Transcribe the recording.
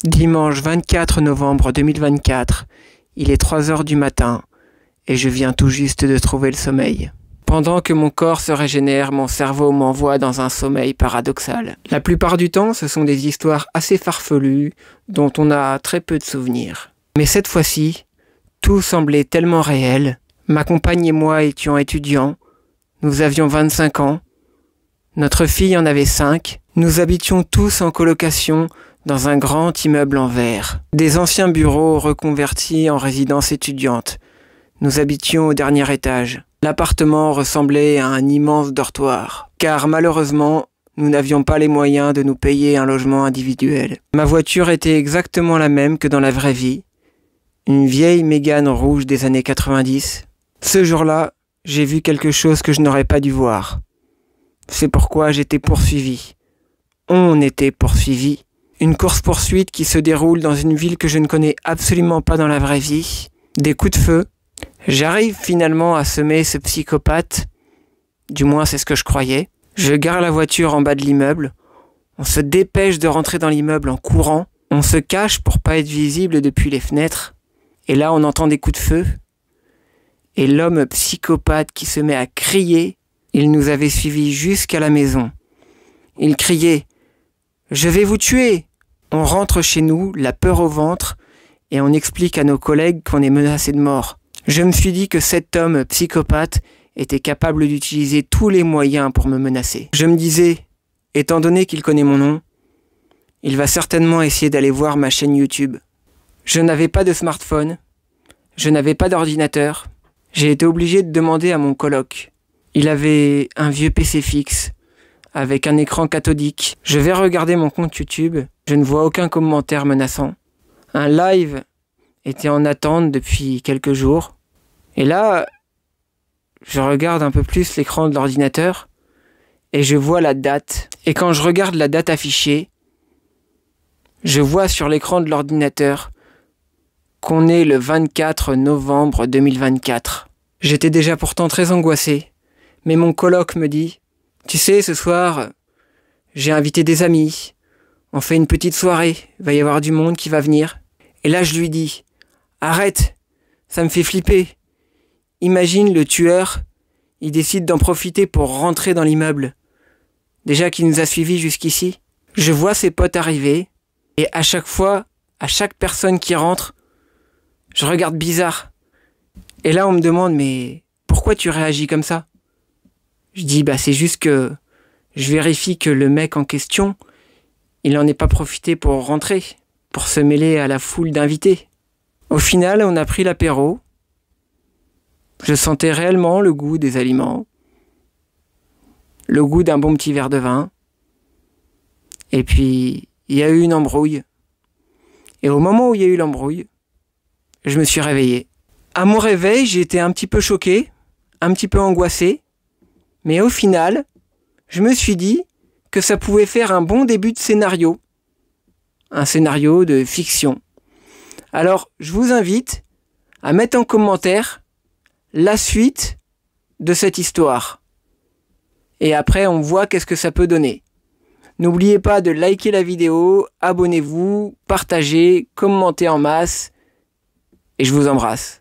Dimanche 24 novembre 2024, il est 3 heures du matin et je viens tout juste de trouver le sommeil. Pendant que mon corps se régénère, mon cerveau m'envoie dans un sommeil paradoxal. La plupart du temps, ce sont des histoires assez farfelues dont on a très peu de souvenirs. Mais cette fois-ci, tout semblait tellement réel. Ma compagne et moi étions étudiants, nous avions 25 ans, notre fille en avait 5, nous habitions tous en colocation dans un grand immeuble en verre. Des anciens bureaux reconvertis en résidence étudiante. Nous habitions au dernier étage. L'appartement ressemblait à un immense dortoir, car malheureusement, nous n'avions pas les moyens de nous payer un logement individuel. Ma voiture était exactement la même que dans la vraie vie, une vieille Mégane rouge des années 90. Ce jour-là, j'ai vu quelque chose que je n'aurais pas dû voir. C'est pourquoi j'étais poursuivi. On était poursuivis. Une course-poursuite qui se déroule dans une ville que je ne connais absolument pas dans la vraie vie. Des coups de feu. J'arrive finalement à semer ce psychopathe. Du moins, c'est ce que je croyais. Je gare la voiture en bas de l'immeuble. On se dépêche de rentrer dans l'immeuble en courant. On se cache pour pas être visible depuis les fenêtres. Et là, on entend des coups de feu. Et l'homme psychopathe qui se met à crier, il nous avait suivis jusqu'à la maison. Il criait « Je vais vous tuer !» On rentre chez nous, la peur au ventre, et on explique à nos collègues qu'on est menacé de mort. Je me suis dit que cet homme psychopathe était capable d'utiliser tous les moyens pour me menacer. Je me disais, étant donné qu'il connaît mon nom, il va certainement essayer d'aller voir ma chaîne YouTube. Je n'avais pas de smartphone, je n'avais pas d'ordinateur. J'ai été obligé de demander à mon coloc. Il avait un vieux PC fixe, avec un écran cathodique. Je vais regarder mon compte YouTube, je ne vois aucun commentaire menaçant. Un live était en attente depuis quelques jours. Et là, je regarde un peu plus l'écran de l'ordinateur et je vois la date. Et quand je regarde la date affichée, je vois sur l'écran de l'ordinateur qu'on est le 24 novembre 2024. J'étais déjà pourtant très angoissé, mais mon coloc me dit « Tu sais, ce soir, j'ai invité des amis, on fait une petite soirée, il va y avoir du monde qui va venir. » Et là je lui dis « Arrête, ça me fait flipper. Imagine le tueur, il décide d'en profiter pour rentrer dans l'immeuble. Déjà qu'il nous a suivis jusqu'ici. » Je vois ses potes arriver, et à chaque fois, à chaque personne qui rentre, je regarde bizarre. Et là on me demande « Mais pourquoi tu réagis comme ça ?» Je dis « C'est juste que je vérifie que le mec en question, il n'en ait pas profité pour rentrer, pour se mêler à la foule d'invités. » Au final, on a pris l'apéro. Je sentais réellement le goût des aliments, le goût d'un bon petit verre de vin. Et puis, il y a eu une embrouille. Et au moment où il y a eu l'embrouille, je me suis réveillé. À mon réveil, j'ai été un petit peu choqué, un petit peu angoissé. Mais au final, je me suis dit que ça pouvait faire un bon début de scénario. Un scénario de fiction. Alors, je vous invite à mettre en commentaire la suite de cette histoire. Et après, on voit qu'est-ce que ça peut donner. N'oubliez pas de liker la vidéo, abonnez-vous, partagez, commentez en masse. Et je vous embrasse.